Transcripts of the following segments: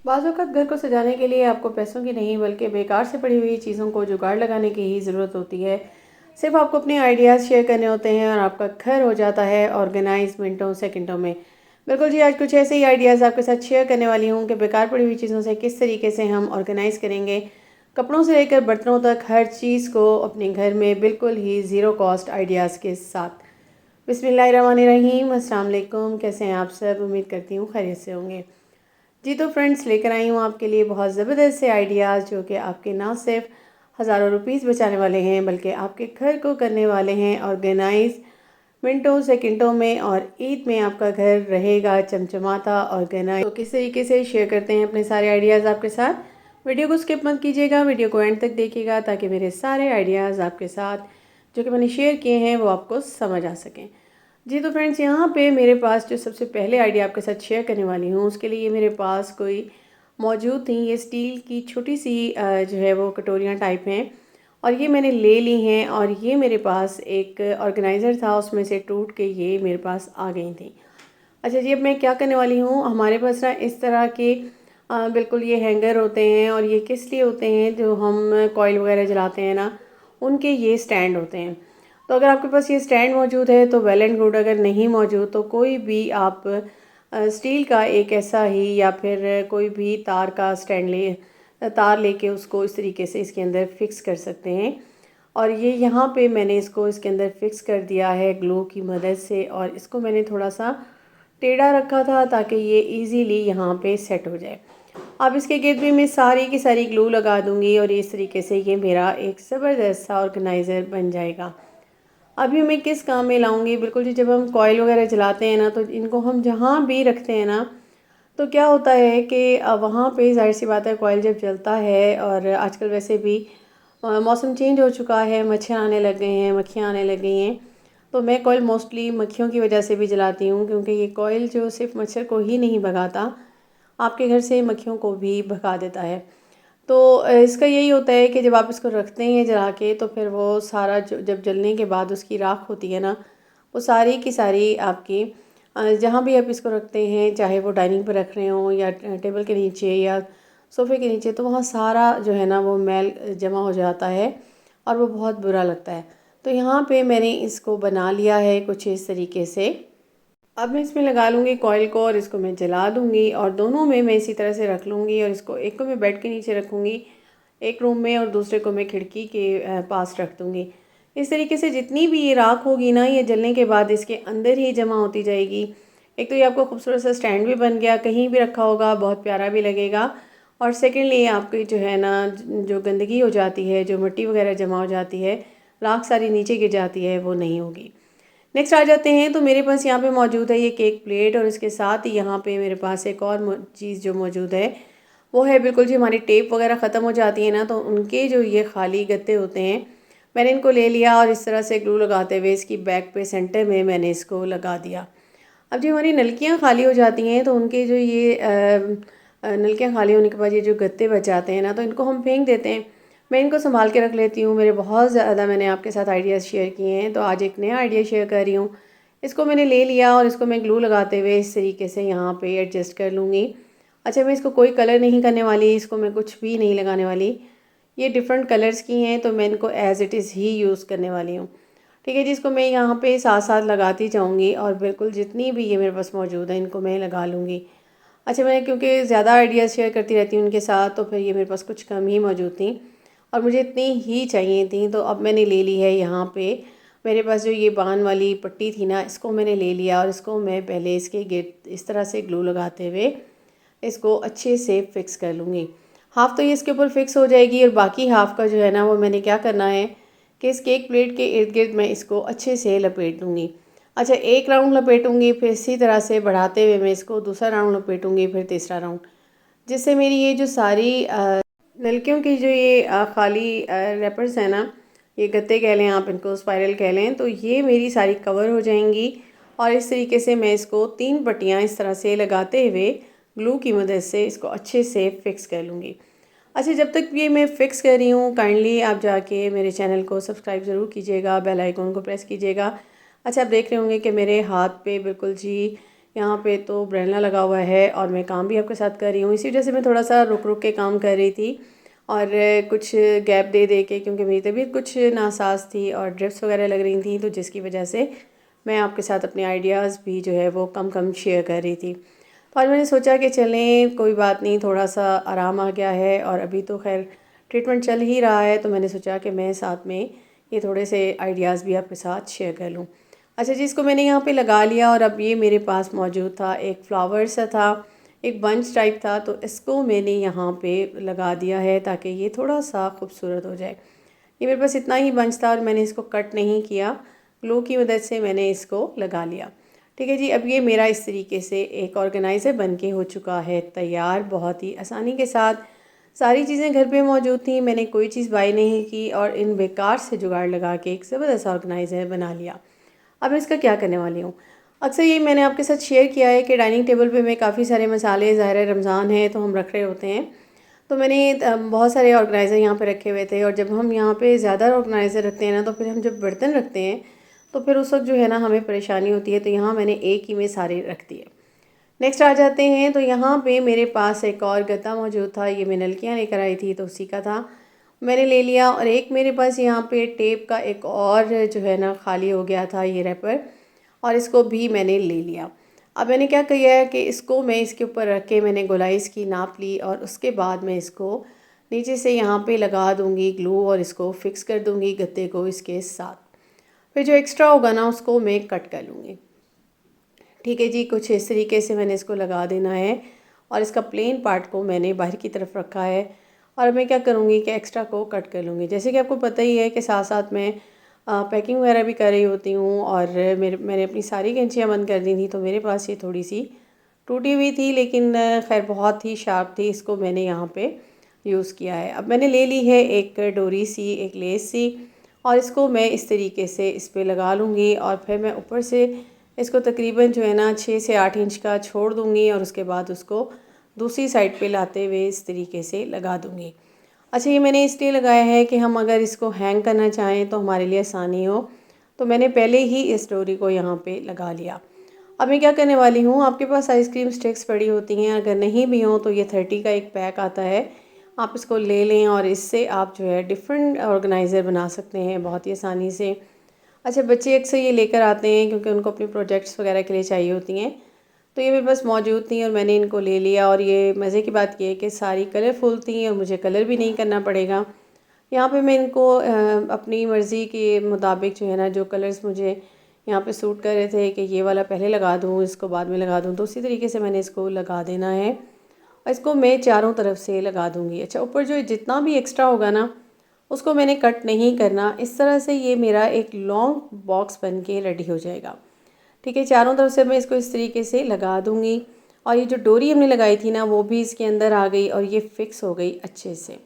बाज़ औक़ात घर को सजाने के लिए आपको पैसों की नहीं बल्कि बेकार से पड़ी हुई चीज़ों को जुगाड़ लगाने की ही ज़रूरत होती है। सिर्फ़ आपको अपने आइडियाज़ शेयर करने होते हैं और आपका घर हो जाता है ऑर्गेनाइज़ मिनटों सेकंडों में। बिल्कुल जी, आज कुछ ऐसे ही आइडियाज़ आपके साथ शेयर करने वाली हूँ कि बेकार पड़ी हुई चीज़ों से किस तरीके से हम ऑर्गेनाइज़ करेंगे। कपड़ों से लेकर बर्तनों तक हर चीज़ को अपने घर में बिल्कुल ही ज़ीरो कॉस्ट आइडियाज़ के साथ। बिस्मिल्लाहिर्रहमानिर्रहीम, अस्सलाम वालेकुम। कैसे हैं आप सब? उम्मीद करती हूँ खैरियत से होंगे। जी तो फ्रेंड्स, लेकर आई हूँ आपके लिए बहुत ज़बरदस्त से आइडियाज़ जो कि आपके ना सिर्फ हज़ारों रुपीस बचाने वाले हैं बल्कि आपके घर को करने वाले हैं ऑर्गेनाइज मिनटों सेकंडों में, और ईद में आपका घर रहेगा चमचमाता ऑर्गेनाइज। तो किस तरीके से शेयर करते हैं अपने सारे आइडियाज़ आपके साथ। वीडियो को स्किप मत कीजिएगा, वीडियो को एंड तक देखिएगा ताकि मेरे सारे आइडियाज़ आपके साथ जो कि मैंने शेयर किए हैं वो आपको समझ आ सकें। जी तो फ्रेंड्स, यहाँ पे मेरे पास जो सबसे पहले आइडिया आपके साथ शेयर करने वाली हूँ उसके लिए मेरे पास कोई मौजूद थी। ये स्टील की छोटी सी जो है वो कटोरियाँ टाइप हैं, और ये मैंने ले ली हैं, और ये मेरे पास एक ऑर्गेनाइज़र था उसमें से टूट के ये मेरे पास आ गई थी। अच्छा जी, अब मैं क्या करने वाली हूँ, हमारे पास ना इस तरह के बिल्कुल ये हैंगर होते हैं, और ये किस लिए होते हैं, जो हम कॉइल वगैरह जलाते हैं ना उनके ये स्टैंड होते हैं। तो अगर आपके पास ये स्टैंड मौजूद है तो वेल एंड गुड, अगर नहीं मौजूद तो कोई भी आप स्टील का एक ऐसा ही या फिर कोई भी तार का स्टैंड तार लेके उसको इस तरीके से इसके अंदर फिक्स कर सकते हैं। और ये यहाँ पे मैंने इसको इसके अंदर फिक्स कर दिया है ग्लू की मदद से, और इसको मैंने थोड़ा सा टेढ़ा रखा था ताकि ये इजीली यहाँ पे सेट हो जाए। अब इसके गिर्द भी मैं सारी की सारी ग्लू लगा दूँगी, और इस तरीके से ये मेरा एक ज़बरदस्त सा ऑर्गेनाइज़र बन जाएगा। अभी मैं किस काम में लाऊंगी, बिल्कुल जी, जब हम कॉइल वगैरह जलाते हैं ना तो इनको हम जहाँ भी रखते हैं ना तो क्या होता है कि वहाँ पे जाहिर सी बात है कॉइल जब जलता है, और आजकल वैसे भी मौसम चेंज हो चुका है, मच्छर आने लग गए हैं, मक्खियाँ आने लग गई हैं। तो मैं कॉइल मोस्टली मक्खियों की वजह से भी जलाती हूँ, क्योंकि ये कॉइल जो सिर्फ मच्छर को ही नहीं भगाता, आपके घर से मक्खियों को भी भगा देता है। तो इसका यही होता है कि जब आप इसको रखते हैं जला के तो फिर वो सारा जो जब जलने के बाद उसकी राख होती है ना, वो सारी की सारी आपकी जहाँ भी आप इसको रखते हैं, चाहे वो डाइनिंग पर रख रहे हों या टेबल के नीचे या सोफ़े के नीचे, तो वहाँ सारा जो है ना वो मैल जमा हो जाता है, और वो बहुत बुरा लगता है। तो यहाँ पे मैंने इसको बना लिया है कुछ इस तरीके से। अब मैं इसमें लगा लूँगी कॉइल को, और इसको मैं जला दूँगी, और दोनों में मैं इसी तरह से रख लूँगी, और इसको एक को मैं बेड के नीचे रखूँगी एक रूम में, और दूसरे को मैं खिड़की के पास रख दूँगी। इस तरीके से जितनी भी ये राख होगी ना, ये जलने के बाद इसके अंदर ही जमा होती जाएगी। एक तो ये आपको खूबसूरत सा स्टैंड भी बन गया, कहीं भी रखा होगा बहुत प्यारा भी लगेगा, और सेकेंडली आपकी जो है ना जो गंदगी हो जाती है, जो मिट्टी वगैरह जमा हो जाती है, राख सारी नीचे गिर जाती है, वो नहीं होगी। नेक्स्ट आ जाते हैं, तो मेरे पास यहाँ पे मौजूद है ये केक प्लेट, और इसके साथ ही यहाँ पे मेरे पास एक और चीज़ जो मौजूद है वो है, बिल्कुल जी, हमारी टेप वगैरह ख़त्म हो जाती है ना तो उनके जो ये खाली गत्ते होते हैं, मैंने इनको ले लिया और इस तरह से ग्लू लगाते हुए इसकी बैक पे सेंटर में मैंने इसको लगा दिया। अब जो हमारी नलकियाँ खाली हो जाती हैं तो उनके जो ये नलकियाँ खाली होने के बाद ये जो गत्ते बच जाते हैं ना, तो इनको हम फेंक देते हैं। मैं इनको संभाल के रख लेती हूँ। मेरे बहुत ज़्यादा मैंने आपके साथ आइडियाज़ शेयर किए हैं, तो आज एक नया आइडिया शेयर कर रही हूँ। इसको मैंने ले लिया और इसको मैं ग्लू लगाते हुए इस तरीके से यहाँ पे एडजस्ट कर लूँगी। अच्छा, मैं इसको कोई कलर नहीं करने वाली, इसको मैं कुछ भी नहीं लगाने वाली। ये डिफरेंट कलर्स की हैं तो मैं इनको as it is he use करने वाली हूँ। ठीक है जी, इसको मैं यहाँ पे साथ-साथ लगाती जाऊँगी, और बिल्कुल जितनी भी ये मेरे पास मौजूद है इनको मैं लगा लूँगी। अच्छा, मैं क्योंकि ज़्यादा आइडियाज़ शेयर करती रहती हूँ उनके साथ, तो फिर ये मेरे पास कुछ कम ही मौजूद थी, और मुझे इतनी ही चाहिए थी, तो अब मैंने ले ली है यहाँ पे। मेरे पास जो ये बान वाली पट्टी थी ना, इसको मैंने ले लिया, और इसको मैं पहले इसके गेट इस तरह से ग्लू लगाते हुए इसको अच्छे से फिक्स कर लूँगी। हाफ़ तो ये इसके ऊपर फिक्स हो जाएगी, और बाकी हाफ़ का जो है ना वो मैंने क्या करना है कि इस केक प्लेट के इर्द गिर्द मैं इसको अच्छे से लपेट दूँगी। अच्छा, एक राउंड लपेटूँगी, फिर इसी तरह से बढ़ाते हुए मैं इसको दूसरा राउंड लपेटूँगी, फिर तीसरा राउंड, जिससे मेरी ये जो सारी नलकियों की जो ये खाली रैपर्स हैं ना, ये गत्ते कह लें आप इनको, स्पाइरल कह लें, तो ये मेरी सारी कवर हो जाएंगी। और इस तरीके से मैं इसको 3 पट्टियाँ इस तरह से लगाते हुए ग्लू की मदद से इसको अच्छे से फिक्स कर लूँगी। अच्छा, जब तक ये मैं फ़िक्स कर रही हूँ, काइंडली आप जाके मेरे चैनल को सब्सक्राइब ज़रूर कीजिएगा, बेल आइकन को प्रेस कीजिएगा। अच्छा, आप देख रहे होंगे कि मेरे हाथ पे बिल्कुल जी यहाँ पे तो ब्रेलना लगा हुआ है और मैं काम भी आपके साथ कर रही हूँ। इसी वजह से मैं थोड़ा सा रुक रुक के काम कर रही थी और कुछ गैप दे दे के, क्योंकि मेरी तबीयत कुछ नासाज थी और ड्रिप्स वगैरह लग रही थी, तो जिसकी वजह से मैं आपके साथ अपने आइडियाज़ भी जो है वो कम कम शेयर कर रही थी। तो आज मैंने सोचा कि चलें, कोई बात नहीं, थोड़ा सा आराम आ गया है और अभी तो खैर ट्रीटमेंट चल ही रहा है, तो मैंने सोचा कि मैं साथ में ये थोड़े से आइडियाज़ भी आपके साथ शेयर कर लूँ। अच्छा जी, इसको मैंने यहाँ पे लगा लिया और अब ये मेरे पास मौजूद था, एक फ्लावर सा था, एक बंच टाइप था, तो इसको मैंने यहाँ पे लगा दिया है ताकि ये थोड़ा सा खूबसूरत हो जाए। ये मेरे पास इतना ही बंच था और मैंने इसको कट नहीं किया, ग्लू की मदद से मैंने इसको लगा लिया। ठीक है जी, अब ये मेरा इस तरीके से एक ऑर्गेनाइज़र बन के हो चुका है तैयार, बहुत ही आसानी के साथ। सारी चीज़ें घर पे मौजूद थी, मैंने कोई चीज़ बाय नहीं की और इन बेकार से जुगाड़ लगा के एक ज़बरदस्त ऑर्गेनाइज़र बना लिया। अब मैं इसका क्या करने वाली हूँ, अक्सर ये मैंने आपके साथ शेयर किया है कि डाइनिंग टेबल पे मैं काफ़ी सारे मसाले, ज़ाहिर है रमज़ान है तो हम रख रहे होते हैं, तो मैंने बहुत सारे ऑर्गेनाइज़र यहाँ पे रखे हुए थे और जब हम यहाँ पे ज़्यादा ऑर्गेनाइज़र रखते हैं ना, तो फिर हम जब बर्तन रखते हैं तो फिर उस वक्त जो है ना हमें परेशानी होती है, तो यहाँ मैंने एक ही में सारे रख दिए। नेक्स्ट आ जाते हैं, तो यहाँ पे मेरे पास एक और गत्ता मौजूद था, ये मैं नलकियाँ लेकर आई थी तो उसी का था, मैंने ले लिया। और एक मेरे पास यहाँ पे टेप का एक और जो है ना खाली हो गया था ये रैपर, और इसको भी मैंने ले लिया। अब मैंने क्या किया है कि इसको मैं इसके ऊपर रख के मैंने गोलाई इसकी नाप ली और उसके बाद मैं इसको नीचे से यहाँ पे लगा दूँगी ग्लू और इसको फिक्स कर दूँगी गत्ते को इसके साथ। फिर जो एक्स्ट्रा होगा ना उसको मैं कट कर लूँगी। ठीक है जी, कुछ इस तरीके से मैंने इसको लगा देना है और इसका प्लेन पार्ट को मैंने बाहर की तरफ रखा है और मैं क्या करूँगी कि एक्स्ट्रा को कट कर लूँगी। जैसे कि आपको पता ही है कि साथ साथ मैं पैकिंग वगैरह भी कर रही होती हूँ और मैंने अपनी सारी कैंचियाँ बंद कर दी थी, तो मेरे पास ये थोड़ी सी टूटी हुई थी, लेकिन खैर बहुत ही शार्प थी, इसको मैंने यहाँ पे यूज़ किया है। अब मैंने ले ली है एक डोरी सी, एक लेस सी, और इसको मैं इस तरीके से इस पर लगा लूँगी और फिर मैं ऊपर से इसको तकरीबन जो है ना 6 से 8 इंच का छोड़ दूँगी और उसके बाद उसको दूसरी साइड पे लाते हुए इस तरीके से लगा दूँगी। अच्छा, ये मैंने इसलिए लगाया है कि हम अगर इसको हैंग करना चाहें तो हमारे लिए आसानी हो, तो मैंने पहले ही इस डोरी को यहाँ पे लगा लिया। अब मैं क्या करने वाली हूँ, आपके पास आइसक्रीम स्टिक्स पड़ी होती हैं, अगर नहीं भी हों तो ये 30 का एक पैक आता है, आप इसको ले लें और इससे आप जो है डिफरेंट ऑर्गेनाइज़र बना सकते हैं बहुत ही आसानी से। अच्छा, बच्चे अक्सर ये लेकर आते हैं क्योंकि उनको अपने प्रोजेक्ट्स वगैरह के लिए चाहिए होती हैं, तो ये मेरे पास मौजूद थी और मैंने इनको ले लिया। और ये मज़े की बात ये है कि सारी कलरफुल थी और मुझे कलर भी नहीं करना पड़ेगा। यहाँ पे मैं इनको अपनी मर्ज़ी के मुताबिक जो है ना, जो कलर्स मुझे यहाँ पे सूट कर रहे थे कि ये वाला पहले लगा दूँ, इसको बाद में लगा दूँ, तो उसी तरीके से मैंने इसको लगा देना है और इसको मैं चारों तरफ से लगा दूँगी। अच्छा, ऊपर जो जितना भी एक्स्ट्रा होगा ना उसको मैंने कट नहीं करना, इस तरह से ये मेरा एक लॉन्ग बॉक्स बन के रेडी हो जाएगा। ठीक है, चारों तरफ से मैं इसको इस तरीके से लगा दूँगी और ये जो डोरी हमने लगाई थी ना वो भी इसके अंदर आ गई और ये फिक्स हो गई अच्छे से।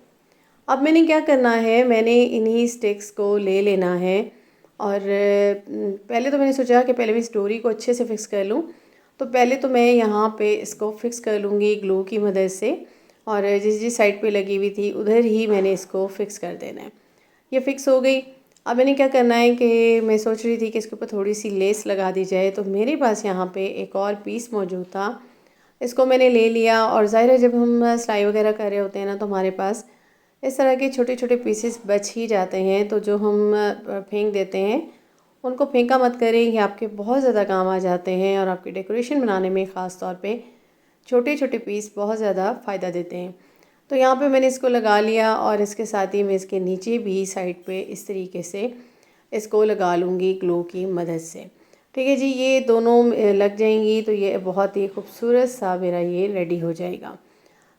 अब मैंने क्या करना है, मैंने इन्हीं स्टिक्स को ले लेना है और पहले तो मैंने सोचा कि पहले मैं इस डोरी को अच्छे से फिक्स कर लूँ, तो पहले तो मैं यहाँ पे इसको फिक्स कर लूँगी ग्लू की मदद से और जिस जिस साइड पे लगी हुई थी उधर ही मैंने इसको फिक्स कर देना है। ये फिक्स हो गई। अब मैंने क्या करना है कि मैं सोच रही थी कि इसके ऊपर थोड़ी सी लेस लगा दी जाए, तो मेरे पास यहाँ पे एक और पीस मौजूद था, इसको मैंने ले लिया। और ज़ाहिर है जब हम सिलाई वगैरह कर रहे होते हैं ना, तो हमारे पास इस तरह के छोटे छोटे पीसेस बच ही जाते हैं, तो जो हम फेंक देते हैं उनको फेंका मत करें, ये आपके बहुत ज़्यादा काम आ जाते हैं और आपके डेकोरेशन बनाने में ख़ास तौर पे छोटे छोटे पीस बहुत ज़्यादा फ़ायदा देते हैं। तो यहाँ पे मैंने इसको लगा लिया और इसके साथ ही मैं इसके नीचे भी साइड पे इस तरीके से इसको लगा लूँगी ग्लू की मदद से। ठीक है जी, ये दोनों लग जाएंगी तो ये बहुत ही खूबसूरत सा मेरा ये रेडी हो जाएगा।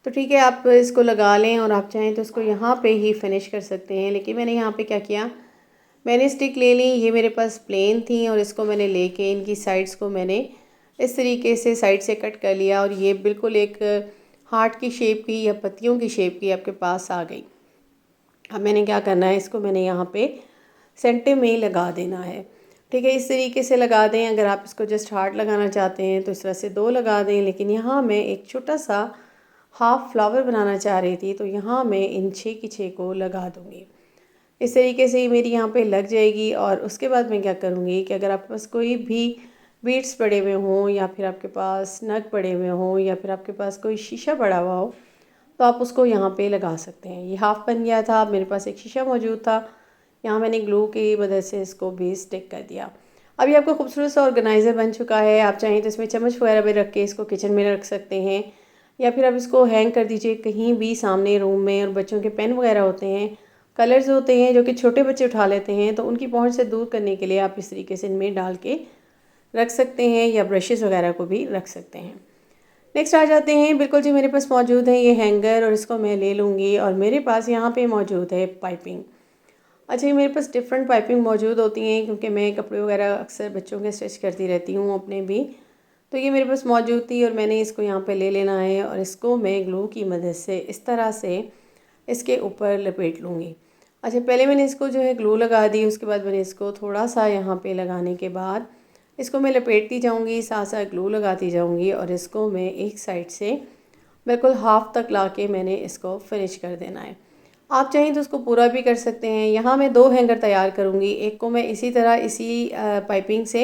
तो ठीक है, आप इसको लगा लें और आप चाहें तो इसको यहाँ पे ही फिनिश कर सकते हैं, लेकिन मैंने यहाँ पे क्या किया, मैंने स्टिक ले ली, ये मेरे पास प्लेन थी और इसको मैंने लेके इनकी साइड्स को मैंने इस तरीके से साइड से कट कर लिया और ये बिल्कुल एक हार्ट की शेप की या पत्तियों की शेप की आपके पास आ गई। अब मैंने क्या करना है, इसको मैंने यहाँ पे सेंटर में ही लगा देना है। ठीक है, इस तरीके से लगा दें। अगर आप इसको जस्ट हार्ट लगाना चाहते हैं तो इस तरह से 2 लगा दें, लेकिन यहाँ मैं एक छोटा सा हाफ़ फ्लावर बनाना चाह रही थी, तो यहाँ मैं इन 6 की 6 को लगा दूँगी। इस तरीके से ही मेरी यहाँ पे लग जाएगी। और उसके बाद मैं क्या करूँगी कि अगर आपके पास कोई भी बीड्स पड़े हुए हों या फिर आपके पास नग पड़े हुए हों या फिर आपके पास कोई शीशा पड़ा हुआ हो, तो आप उसको यहाँ पे लगा सकते हैं। ये हाफ़ बन गया था, मेरे पास एक शीशा मौजूद था, यहाँ मैंने ग्लू की मदद से इसको भी स्टिक कर दिया। अभी आपका खूबसूरत सा ऑर्गेनाइज़र बन चुका है। आप चाहें तो इसमें चम्मच वगैरह भी रख के इसको किचन में रख सकते हैं, या फिर आप इसको हैंग कर दीजिए कहीं भी सामने रूम में। और बच्चों के पेन वगैरह होते हैं, कलर्स होते हैं जो कि छोटे बच्चे उठा लेते हैं, तो उनकी पहुंच से दूर करने के लिए आप इस तरीके से इनमें डाल के रख सकते हैं, या ब्रशेस वगैरह को भी रख सकते हैं। नेक्स्ट आ जाते हैं, बिल्कुल जी मेरे पास मौजूद है ये हैंगर, और इसको मैं ले लूँगी। और मेरे पास यहाँ पे मौजूद है पाइपिंग। अच्छा, ये मेरे पास डिफरेंट पाइपिंग मौजूद होती हैं, क्योंकि मैं कपड़े वगैरह अक्सर बच्चों के स्टिच करती रहती हूँ, अपने भी। तो ये मेरे पास मौजूद थी और मैंने इसको यहाँ पे ले लेना है, और इसको मैं ग्लू की मदद से इस तरह से इसके ऊपर लपेट लूँगी। अच्छा, पहले मैंने इसको जो है ग्लू लगा दी, उसके बाद मैंने इसको थोड़ा सा यहाँ पे लगाने के बाद इसको मैं लपेटती जाऊँगी, साथ साथ ग्लू लगाती जाऊँगी, और इसको मैं एक साइड से बिल्कुल हाफ तक ला के मैंने इसको फिनिश कर देना है। आप चाहें तो उसको पूरा भी कर सकते हैं। यहाँ मैं 2 हैंगर तैयार करूँगी, एक को मैं इसी तरह इसी पाइपिंग से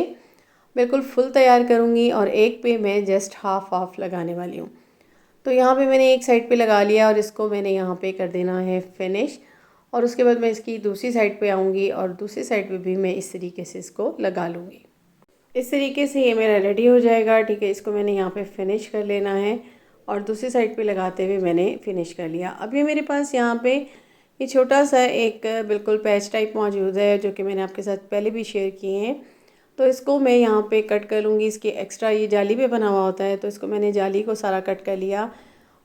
बिल्कुल फुल तैयार करूँगी, और एक पे मैं जस्ट हाफ हाफ लगाने वाली हूँ। तो यहाँ पे मैंने एक साइड पे लगा लिया, और इसको मैंने यहाँ पे कर देना है फिनिश। और उसके बाद मैं इसकी दूसरी साइड पे आऊँगी, और दूसरी साइड पे भी मैं इस तरीके से इसको लगा लूँगी। इस तरीके से ये मेरा रेडी हो जाएगा। ठीक है, इसको मैंने यहाँ पे फिनिश कर लेना है, और दूसरी साइड पे लगाते हुए मैंने फिनिश कर लिया। अब ये मेरे पास यहाँ पे ये छोटा सा एक बिल्कुल पैच टाइप मौजूद है, जो कि मैंने आपके साथ पहले भी शेयर किए हैं। तो इसको मैं यहाँ पे कट कर लूँगी। इसकी एक्स्ट्रा ये जाली पे बना हुआ होता है, तो इसको मैंने जाली को सारा कट कर लिया,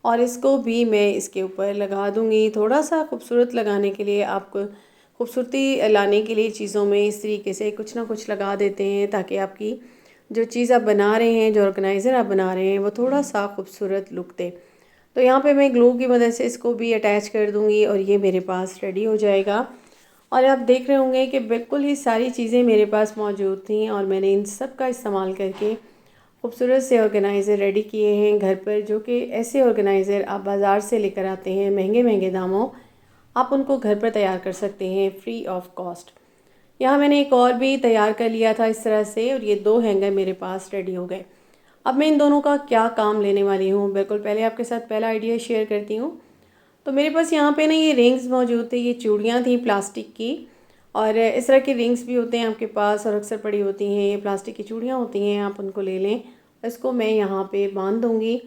और इसको भी मैं इसके ऊपर लगा दूँगी। थोड़ा सा खूबसूरत लगाने के लिए, आपको खूबसूरती लाने के लिए चीज़ों में इस तरीके से कुछ ना कुछ लगा देते हैं, ताकि आपकी जो चीज़ आप बना रहे हैं, जो ऑर्गेनाइज़र आप बना रहे हैं, वो थोड़ा सा खूबसूरत लुक दे। तो यहाँ पे मैं ग्लू की मदद से इसको भी अटैच कर दूँगी, और ये मेरे पास रेडी हो जाएगा। और आप देख रहे होंगे कि बिल्कुल ही सारी चीज़ें मेरे पास मौजूद थी, और मैंने इन सब का इस्तेमाल करके खूबसूरत से ऑर्गेनाइज़र रेडी किए हैं घर पर, जो कि ऐसे ऑर्गेनाइज़र आप बाज़ार से लेकर आते हैं महंगे महंगे दामों, आप उनको घर पर तैयार कर सकते हैं फ्री ऑफ कॉस्ट। यहाँ मैंने एक और भी तैयार कर लिया था इस तरह से, और ये 2 हैंगर मेरे पास रेडी हो गए। अब मैं इन दोनों का क्या काम लेने वाली हूँ, बिल्कुल पहले आपके साथ पहला आइडिया शेयर करती हूँ। तो मेरे पास यहाँ पे ना ये रिंग्स मौजूद थे, ये चूड़ियाँ थी प्लास्टिक की, और इस तरह के रिंग्स भी होते हैं आपके पास, और अक्सर पड़ी होती हैं। ये प्लास्टिक की चूड़ियाँ होती हैं, आप उनको ले लें। इसको मैं यहाँ पे बांध दूँगी।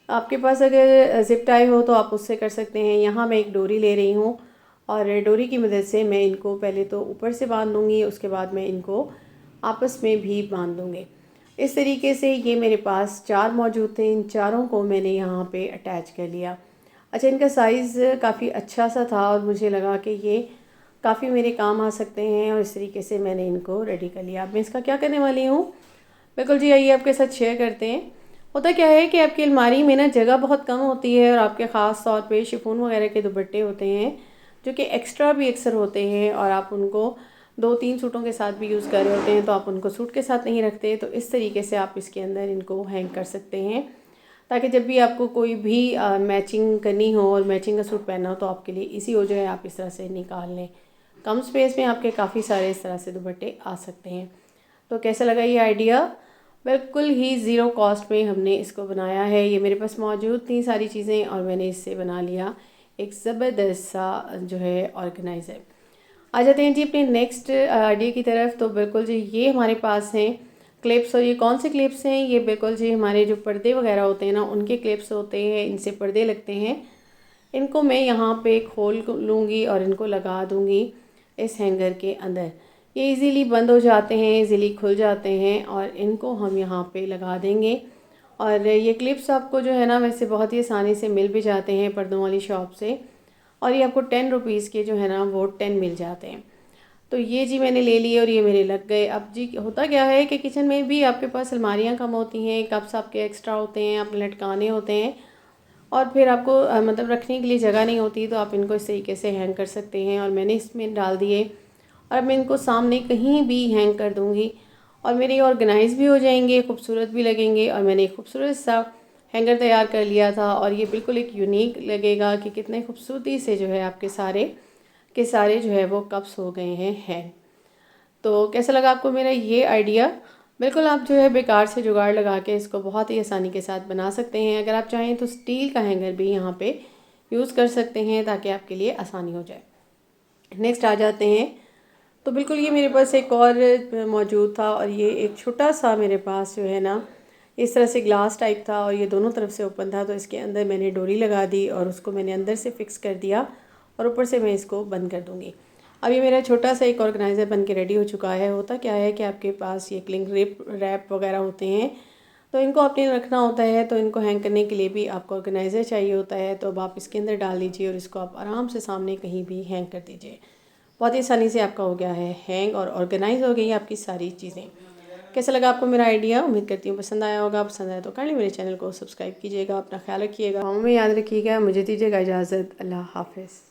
आपके पास अगर ज़िप टाई हो तो आप उससे कर सकते हैं। यहाँ मैं एक डोरी ले रही हूँ, और डोरी की मदद से मैं इनको पहले तो ऊपर से बांध दूँगी, उसके बाद मैं इनको आपस में भी बांध दूँगी। इस तरीके से ये मेरे पास 4 मौजूद थे, इन चारों को मैंने यहाँ पे अटैच कर लिया। अच्छा, इनका साइज़ काफ़ी अच्छा सा था, और मुझे लगा कि ये काफ़ी मेरे काम आ सकते हैं, और इस तरीके से मैंने इनको रेडी कर लिया। अब मैं इसका क्या करने वाली हूँ, बिल्कुल जी आइए आपके साथ शेयर करते हैं। होता क्या है कि आपकी अलमारी में ना जगह बहुत कम होती है, और आपके ख़ास तौर पे शिफॉन वगैरह के दुपट्टे होते हैं, जो कि एक्स्ट्रा भी अक्सर होते हैं, और आप उनको 2-3 सूटों के साथ भी यूज़ कर रहे होते हैं, तो आप उनको सूट के साथ नहीं रखते। तो इस तरीके से आप इसके अंदर इनको हैंग कर सकते हैं, ताकि जब भी आपको कोई भी मैचिंग करनी हो और मैचिंग का सूट पहनना हो, तो आपके लिए ईज़ी हो जाए, आप इस तरह से निकाल लें। कम स्पेस में आपके काफ़ी सारे इस तरह से दुपट्टे आ सकते हैं। तो कैसा लगा ये आइडिया? बिल्कुल ही ज़ीरो कॉस्ट में हमने इसको बनाया है। ये मेरे पास मौजूद थी सारी चीज़ें, और मैंने इससे बना लिया एक ज़बरदस्त सा जो है ऑर्गेनाइज़र। आ जाते हैं जी अपने नेक्स्ट आइडिया की तरफ। तो बिल्कुल जी ये हमारे पास हैं क्लिप्स, और ये कौन से क्लिप्स हैं, ये बिल्कुल जी हमारे जो पर्दे वगैरह होते हैं ना, उनके क्लिप्स होते हैं, इनसे पर्दे लगते हैं। इनको मैं यहाँ पे खोल लूँगी, और इनको लगा दूँगी इस हैंगर के अंदर। ये इजीली बंद हो जाते हैं, इजीली खुल जाते हैं, और इनको हम यहाँ पे लगा देंगे। और ये क्लिप्स आपको जो है ना, वैसे बहुत ही आसानी से मिल भी जाते हैं पर्दों वाली शॉप से, और ये आपको 10 रुपीज़ के जो है ना वो 10 मिल जाते हैं। तो ये जी मैंने ले लिए, और ये मेरे लग गए। अब जी होता क्या है कि किचन में भी आपके पास अलमारियाँ कम होती हैं, कप्स आपके एक्स्ट्रा होते हैं, आपने लटकाने होते हैं, और फिर आपको मतलब रखने के लिए जगह नहीं होती, तो आप इनको इस तरीके से हैंग कर सकते हैं। और मैंने इसमें डाल दिए, और अब मैं इनको सामने कहीं भी हैंग कर दूँगी, और मेरे ऑर्गेनाइज़ भी हो जाएंगे, खूबसूरत भी लगेंगे। और मैंने एक खूबसूरत सा हैंगर तैयार कर लिया था, और ये बिल्कुल एक यूनिक लगेगा कि कितने खूबसूरती से जो है आपके सारे के सारे जो है वो कप्स हो गए हैं हैंग। तो कैसा लगा आपको मेरा ये आइडिया? बिल्कुल आप जो है बेकार से जुगाड़ लगा के इसको बहुत ही आसानी के साथ बना सकते हैं। अगर आप चाहें तो स्टील का हैंगर भी यहाँ पे यूज़ कर सकते हैं ताकि आपके लिए आसानी हो जाए। नेक्स्ट आ जाते हैं, तो बिल्कुल ये मेरे पास एक और मौजूद था और ये एक छोटा सा मेरे पास जो है ना इस तरह से ग्लास टाइप था और ये दोनों तरफ से ओपन था, तो इसके अंदर मैंने डोरी लगा दी और उसको मैंने अंदर से फिक्स कर दिया और ऊपर से मैं इसको बंद कर दूँगी। अब ये मेरा छोटा सा एक ऑर्गेनाइज़र बन के रेडी हो चुका है। होता क्या है कि आपके पास ये क्लिंग रैप वगैरह होते हैं, तो इनको आपने रखना होता है, तो इनको हैंग करने के लिए भी आपको ऑर्गेनाइज़र चाहिए होता है। तो अब आप इसके अंदर डाल दीजिए और इसको आप आराम से सामने कहीं भी हैंग कर दीजिए। बहुत ही आसानी से आपका हो गया है हैंग और ऑर्गेनाइज़ हो गई है आपकी सारी चीज़ें। कैसा लगा आपको मेरा आइडिया? उम्मीद करती हूँ पसंद आया होगा। पसंद आया तो काइंडली मेरे चैनल को सब्सक्राइब कीजिएगा। अपना ख्याल रखिएगा, में याद रखिएगा। मुझे दीजिएगा इजाज़त। अल्लाह हाफ़िज़।